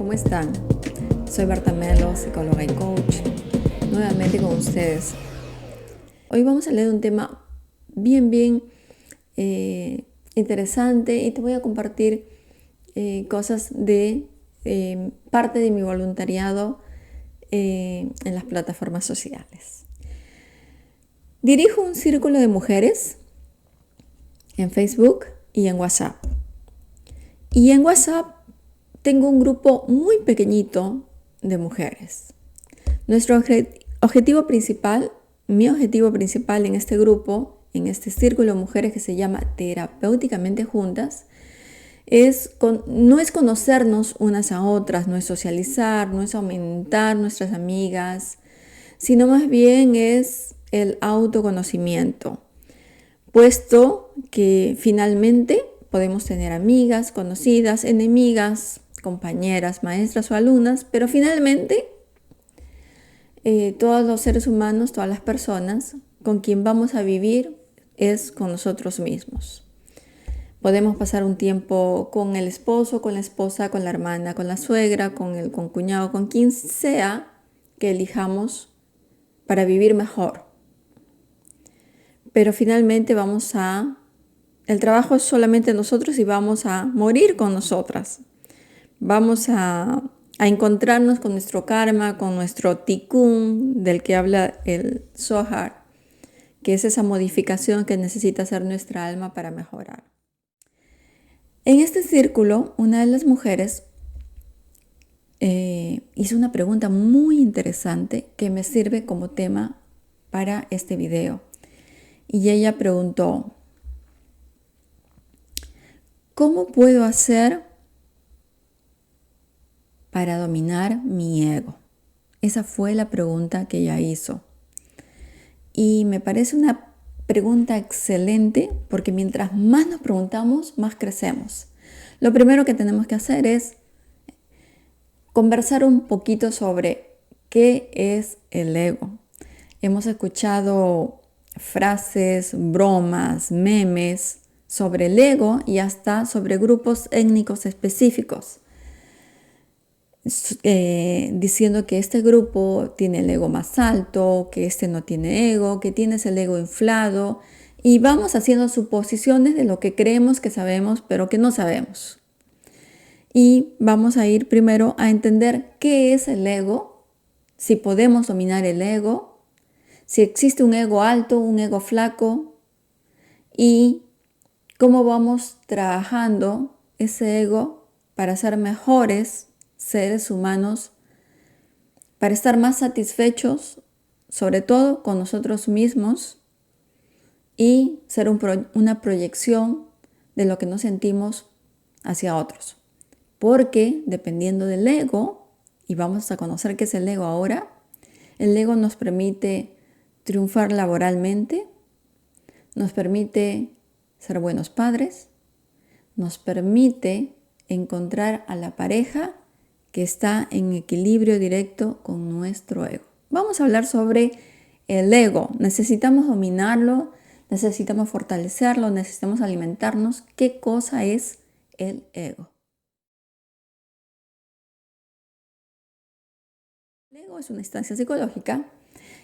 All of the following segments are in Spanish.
¿cómo están? Soy Berta Melo, psicóloga y coach, nuevamente con ustedes. Hoy vamos a leer un tema bien interesante y te voy a compartir cosas de parte de mi voluntariado en las plataformas sociales. Dirijo un círculo de mujeres en Facebook y en WhatsApp. Y en WhatsApp tengo un grupo muy pequeñito de mujeres. Nuestro objetivo principal, mi objetivo principal en este grupo, en este círculo de mujeres que se llama Terapéuticamente Juntas, no es conocernos unas a otras, no es socializar, no es aumentar nuestras amigas, sino más bien es el autoconocimiento, puesto que finalmente podemos tener amigas, conocidas, enemigas, compañeras, maestras o alumnas, pero finalmente todos los seres humanos, todas las personas con quien vamos a vivir es con nosotros mismos. Podemos pasar un tiempo con el esposo, con la esposa, con la hermana, con la suegra, con el concuñado, con quien sea que elijamos para vivir mejor. Pero finalmente el trabajo es solamente nosotros y vamos a morir con nosotras. Vamos a encontrarnos con nuestro karma, con nuestro tikkun, del que habla el Zohar, que es esa modificación que necesita hacer nuestra alma para mejorar. En este círculo, una de las mujeres hizo una pregunta muy interesante que me sirve como tema para este video. Y ella preguntó, ¿cómo puedo hacer para dominar mi ego? Esa fue la pregunta que ella hizo. Y me parece una pregunta excelente porque mientras más nos preguntamos, más crecemos. Lo primero que tenemos que hacer es conversar un poquito sobre qué es el ego. Hemos escuchado frases, bromas, memes sobre el ego y hasta sobre grupos étnicos específicos. Diciendo que este grupo tiene el ego más alto, que este no tiene ego, que tienes el ego inflado, y vamos haciendo suposiciones de lo que creemos que sabemos, pero que no sabemos. Y vamos a ir primero a entender qué es el ego, si podemos dominar el ego, si existe un ego alto, un ego flaco, y cómo vamos trabajando ese ego para ser mejores seres humanos, para estar más satisfechos, sobre todo con nosotros mismos, y ser una proyección de lo que nos sentimos hacia otros. Porque dependiendo del ego, y vamos a conocer qué es el ego ahora, el ego nos permite triunfar laboralmente, nos permite ser buenos padres, nos permite encontrar a la pareja que está en equilibrio directo con nuestro ego. Vamos a hablar sobre el ego. Necesitamos dominarlo, necesitamos fortalecerlo, necesitamos alimentarnos. ¿Qué cosa es el ego? El ego es una instancia psicológica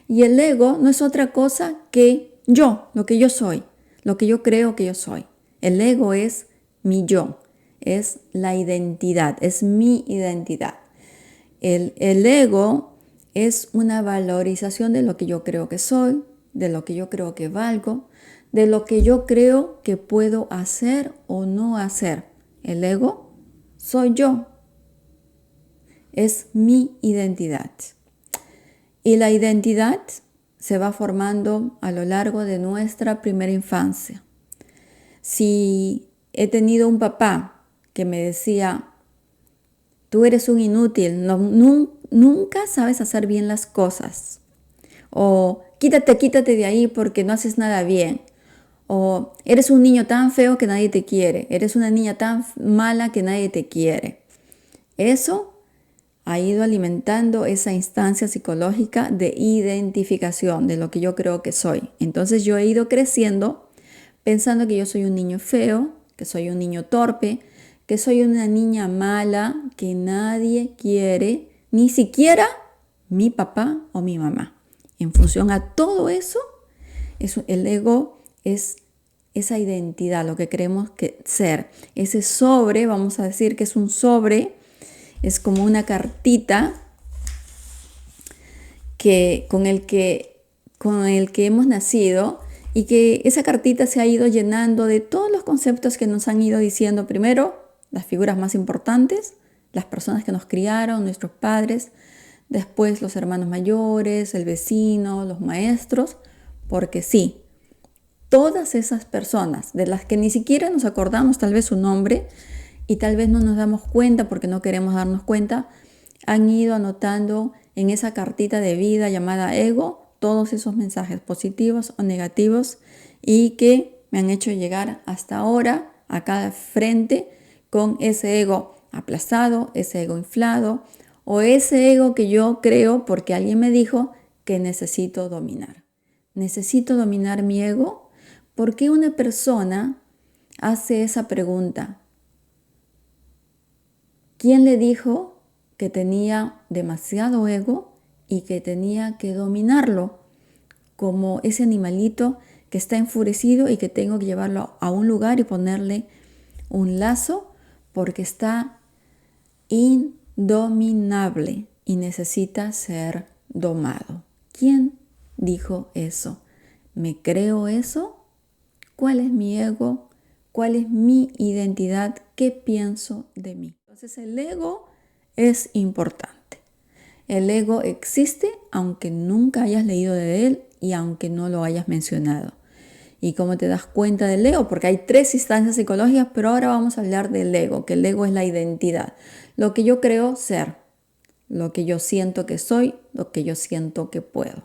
y el ego no es otra cosa que yo, lo que yo soy, lo que yo creo que yo soy. El ego es mi yo, es la identidad, es mi identidad. El ego es una valorización de lo que yo creo que soy, de lo que yo creo que valgo, de lo que yo creo que puedo hacer o no hacer. El ego soy yo, es mi identidad. Y la identidad se va formando a lo largo de nuestra primera infancia. Si he tenido un papá que me decía, tú eres un inútil, nunca sabes hacer bien las cosas. O quítate de ahí porque no haces nada bien. O eres un niño tan feo que nadie te quiere. Eres una niña tan mala que nadie te quiere. Eso ha ido alimentando esa instancia psicológica de identificación de lo que yo creo que soy. Entonces yo he ido creciendo pensando que yo soy un niño feo, que soy un niño torpe, que soy una niña mala que nadie quiere, ni siquiera mi papá o mi mamá. En función a todo eso, el ego es esa identidad, lo que creemos que ser. Ese sobre, vamos a decir que es un sobre, es como una cartita con el que hemos nacido, y que esa cartita se ha ido llenando de todos los conceptos que nos han ido diciendo primero las figuras más importantes, las personas que nos criaron, nuestros padres, después los hermanos mayores, el vecino, los maestros, porque sí, todas esas personas de las que ni siquiera nos acordamos tal vez su nombre y tal vez no nos damos cuenta porque no queremos darnos cuenta, han ido anotando en esa cartita de vida llamada ego todos esos mensajes positivos o negativos y que me han hecho llegar hasta ahora a cada frente con ese ego aplastado, ese ego inflado o ese ego que yo creo porque alguien me dijo que necesito dominar. Necesito dominar mi ego. ¿Por qué una persona hace esa pregunta? ¿Quién le dijo que tenía demasiado ego y que tenía que dominarlo? Como ese animalito que está enfurecido y que tengo que llevarlo a un lugar y ponerle un lazo porque está indominable y necesita ser domado. ¿Quién dijo eso? ¿Me creo eso? ¿Cuál es mi ego? ¿Cuál es mi identidad? ¿Qué pienso de mí? Entonces el ego es importante. El ego existe aunque nunca hayas leído de él y aunque no lo hayas mencionado. ¿Y cómo te das cuenta del ego? Porque hay 3 instancias psicológicas, pero ahora vamos a hablar del ego, que el ego es la identidad. Lo que yo creo ser, lo que yo siento que soy, lo que yo siento que puedo.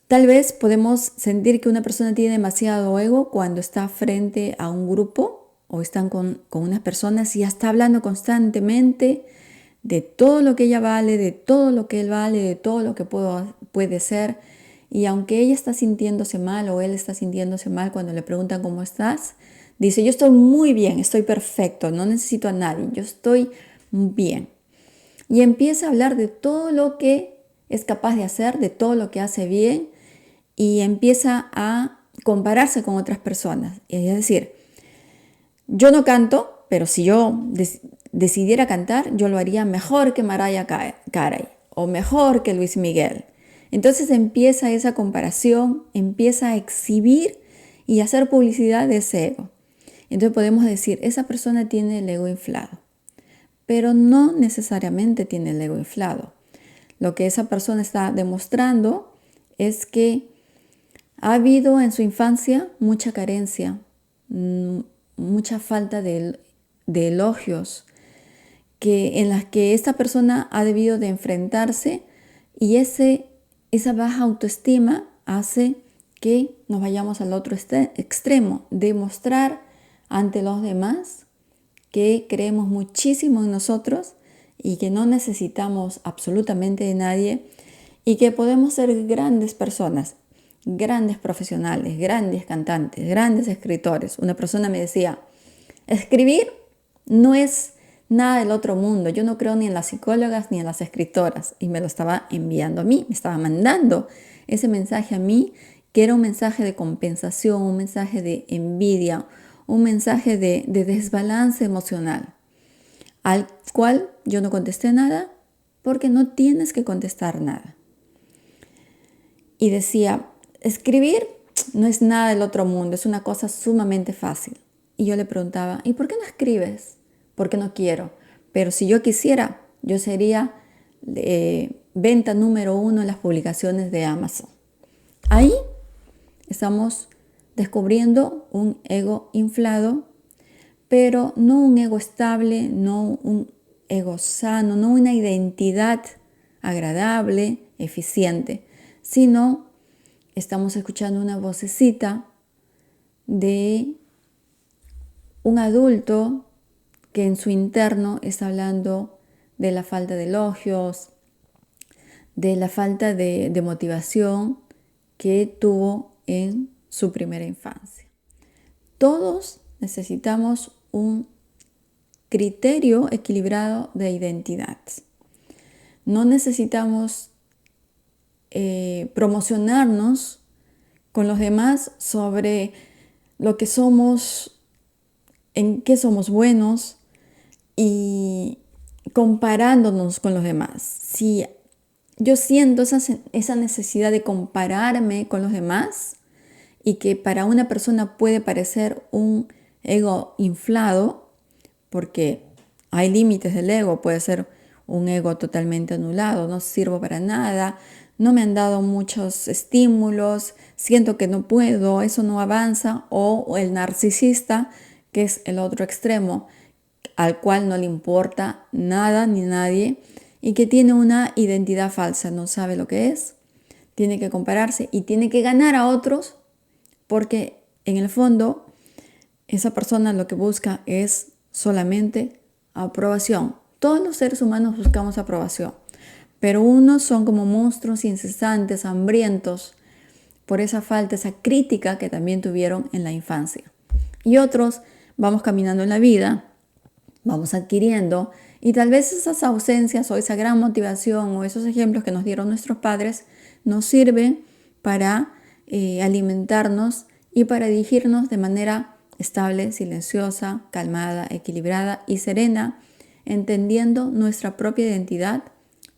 Tal vez podemos sentir que una persona tiene demasiado ego cuando está frente a un grupo o están con unas personas y ya está hablando constantemente de todo lo que ella vale, de todo lo que él vale, de todo lo que puede ser. Y aunque ella está sintiéndose mal o él está sintiéndose mal cuando le preguntan cómo estás, dice, yo estoy muy bien, estoy perfecto, no necesito a nadie, yo estoy bien. Y empieza a hablar de todo lo que es capaz de hacer, de todo lo que hace bien, y empieza a compararse con otras personas. Es decir, yo no canto, pero si yo decidiera cantar, yo lo haría mejor que Mariah Carey o mejor que Luis Miguel. Entonces empieza esa comparación, empieza a exhibir y hacer publicidad de ese ego. Entonces podemos decir, esa persona tiene el ego inflado, pero no necesariamente tiene el ego inflado. Lo que esa persona está demostrando es que ha habido en su infancia mucha carencia, mucha falta de elogios, en las que esta persona ha debido de enfrentarse, y esa baja autoestima hace que nos vayamos al otro extremo, demostrar ante los demás que creemos muchísimo en nosotros y que no necesitamos absolutamente de nadie y que podemos ser grandes personas, grandes profesionales, grandes cantantes, grandes escritores. Una persona me decía, escribir no es nada del otro mundo. Yo no creo ni en las psicólogas ni en las escritoras. Y me lo estaba enviando a mí, me estaba mandando ese mensaje a mí, que era un mensaje de compensación, un mensaje de envidia, un mensaje de desbalance emocional, al cual yo no contesté nada porque no tienes que contestar nada. Y decía, escribir no es nada del otro mundo, es una cosa sumamente fácil. Y yo le preguntaba, ¿y por qué no escribes? Porque no quiero. Pero si yo quisiera, yo sería venta número 1 en las publicaciones de Amazon. Ahí estamos descubriendo un ego inflado, pero no un ego estable, no un ego sano, no una identidad agradable, eficiente, sino estamos escuchando una vocecita de un adulto que en su interno está hablando de la falta de elogios, de la falta de motivación que tuvo en su primera infancia. Todos necesitamos un criterio equilibrado de identidad. No necesitamos promocionarnos con los demás sobre lo que somos, en qué somos buenos y comparándonos con los demás. Si yo siento esa necesidad de compararme con los demás y que para una persona puede parecer un ego inflado, porque hay límites del ego, puede ser un ego totalmente anulado, no sirvo para nada, no me han dado muchos estímulos, siento que no puedo, eso no avanza, o el narcisista, que es el otro extremo, al cual no le importa nada ni nadie y que tiene una identidad falsa, no sabe lo que es, tiene que compararse y tiene que ganar a otros porque en el fondo esa persona lo que busca es solamente aprobación. Todos los seres humanos buscamos aprobación, pero unos son como monstruos incesantes, hambrientos por esa falta, esa crítica que también tuvieron en la infancia. Y otros vamos caminando en la vida, vamos adquiriendo y tal vez esas ausencias o esa gran motivación o esos ejemplos que nos dieron nuestros padres nos sirven para alimentarnos y para dirigirnos de manera estable, silenciosa, calmada, equilibrada y serena, entendiendo nuestra propia identidad,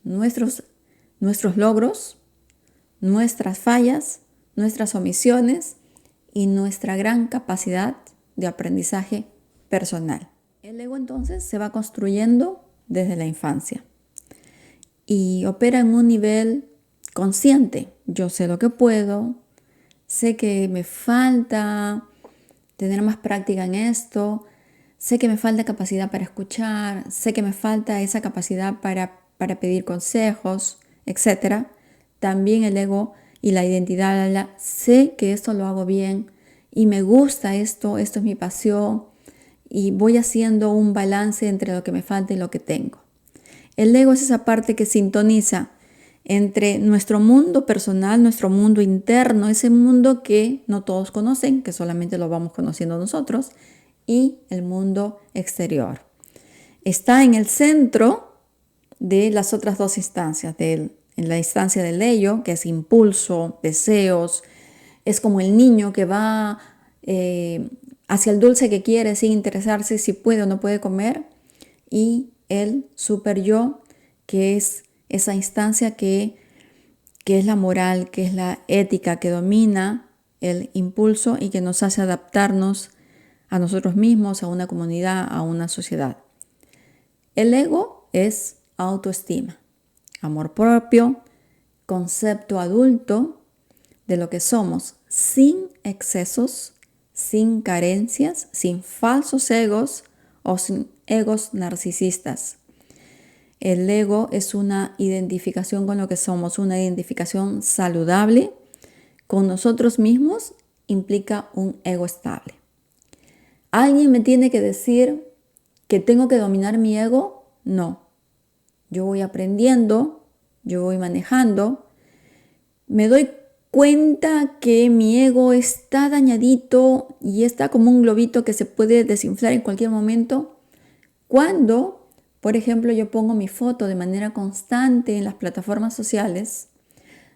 nuestros logros, nuestras fallas, nuestras omisiones y nuestra gran capacidad de aprendizaje personal. El ego entonces se va construyendo desde la infancia y opera en un nivel consciente. Yo sé lo que puedo, sé que me falta tener más práctica en esto, sé que me falta capacidad para escuchar, sé que me falta esa capacidad para pedir consejos, etc. También el ego y la identidad habla, sé que esto lo hago bien y me gusta esto es mi pasión y voy haciendo un balance entre lo que me falta y lo que tengo. El ego es esa parte que sintoniza entre nuestro mundo personal, nuestro mundo interno, ese mundo que no todos conocen, que solamente lo vamos conociendo nosotros, y el mundo exterior. Está en el centro de las otras dos instancias, en la instancia del ello, que es impulso, deseos, es como el niño que va hacia el dulce que quiere sin interesarse si puede o no puede comer, y el super yo, que es esa instancia que es la moral, que es la ética, que domina el impulso y que nos hace adaptarnos a nosotros mismos, a una comunidad, a una sociedad. El ego es autoestima, amor propio, concepto adulto de lo que somos, sin excesos, sin carencias, sin falsos egos o sin egos narcisistas. El ego es una identificación con lo que somos, una identificación saludable con nosotros mismos, implica un ego estable. ¿Alguien me tiene que decir que tengo que dominar mi ego? No. Yo voy aprendiendo, yo voy manejando, me doy cuenta que mi ego está dañadito y está como un globito que se puede desinflar en cualquier momento cuando, por ejemplo, yo pongo mi foto de manera constante en las plataformas sociales,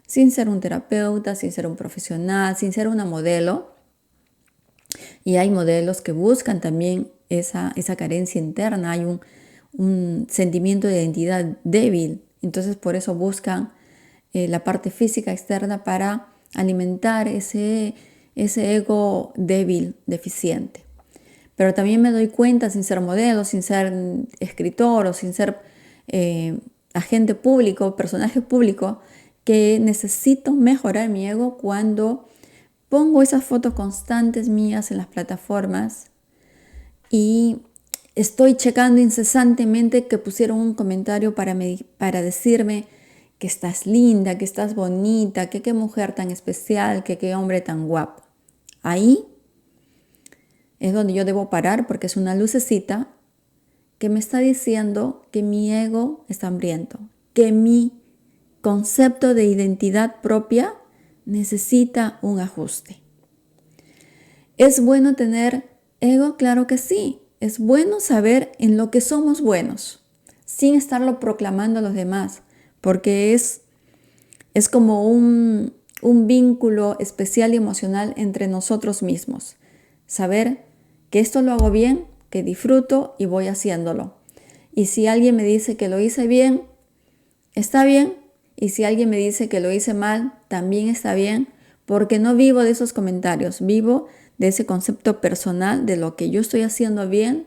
sin ser un terapeuta, sin ser un profesional, sin ser una modelo. Y hay modelos que buscan también esa carencia interna, hay un sentimiento de identidad débil. Entonces por eso buscan la parte física externa para alimentar ese ego débil, deficiente. Pero también me doy cuenta, sin ser modelo, sin ser escritor o sin ser agente público, personaje público, que necesito mejorar mi ego cuando pongo esas fotos constantes mías en las plataformas y estoy checando incesantemente que pusieron un comentario para decirme que estás linda, que estás bonita, que qué mujer tan especial, que qué hombre tan guapo. Ahí es donde yo debo parar porque es una lucecita que me está diciendo que mi ego está hambriento, que mi concepto de identidad propia necesita un ajuste. Es bueno tener Ego, claro que sí. Es bueno saber en lo que somos buenos, sin estarlo proclamando a los demás, porque es como un vínculo especial y emocional entre nosotros mismos. Saber que esto lo hago bien, que disfruto y voy haciéndolo. Y si alguien me dice que lo hice bien, está bien. Y si alguien me dice que lo hice mal, también está bien, porque no vivo de esos comentarios, vivo de ese concepto personal de lo que yo estoy haciendo bien,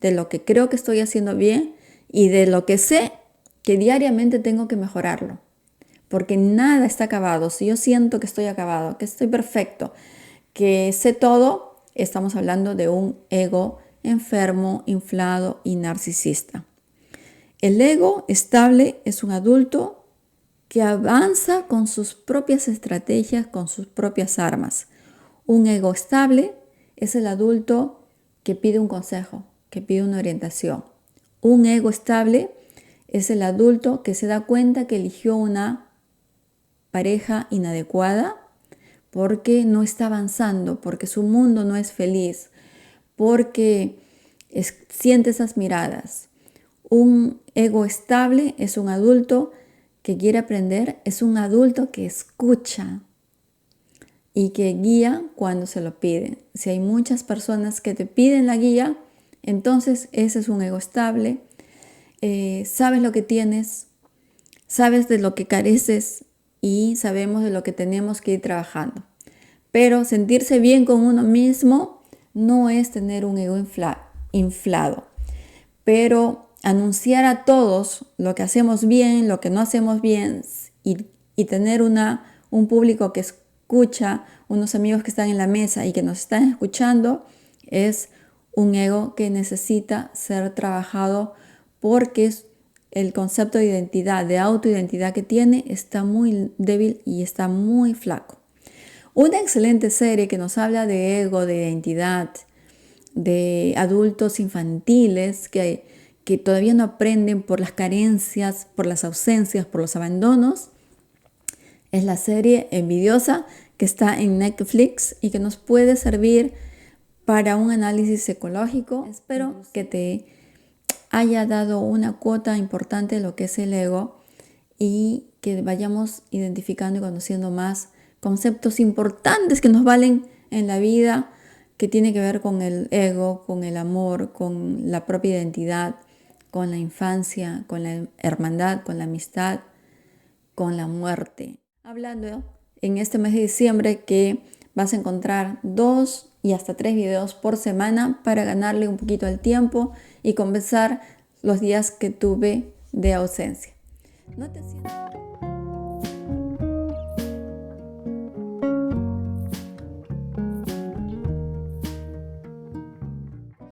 de lo que creo que estoy haciendo bien y de lo que sé que diariamente tengo que mejorarlo. Porque nada está acabado. Si yo siento que estoy acabado, que estoy perfecto, que sé todo, estamos hablando de un ego enfermo, inflado y narcisista. El ego estable es un adulto que avanza con sus propias estrategias, con sus propias armas. Un ego estable es el adulto que pide un consejo, que pide una orientación. Un ego estable es el adulto que se da cuenta que eligió una pareja inadecuada porque no está avanzando, porque su mundo no es feliz, porque siente esas miradas. Un ego estable es un adulto que quiere aprender, es un adulto que escucha y que guía cuando se lo piden. Si hay muchas personas que te piden la guía, entonces ese es un ego estable. Sabes lo que tienes, sabes de lo que careces y sabemos de lo que tenemos que ir trabajando. Pero sentirse bien con uno mismo no es tener un ego inflado. Pero anunciar a todos lo que hacemos bien, lo que no hacemos bien y tener un público que escucha, unos amigos que están en la mesa y que nos están escuchando, es un ego que necesita ser trabajado porque el concepto de identidad, de autoidentidad que tiene, está muy débil y está muy flaco. Una excelente serie que nos habla de ego, de identidad, de adultos infantiles que todavía no aprenden por las carencias, por las ausencias, por los abandonos, es la serie Envidiosa que está en Netflix y que nos puede servir para un análisis psicológico. Espero que te haya dado una cuota importante de lo que es el ego y que vayamos identificando y conociendo más conceptos importantes que nos valen en la vida, que tiene que ver con el ego, con el amor, con la propia identidad, con la infancia, con la hermandad, con la amistad, con la muerte. Hablando en este mes de diciembre que vas a encontrar 2 y hasta 3 videos por semana para ganarle un poquito al tiempo y compensar los días que tuve de ausencia. No te sientas...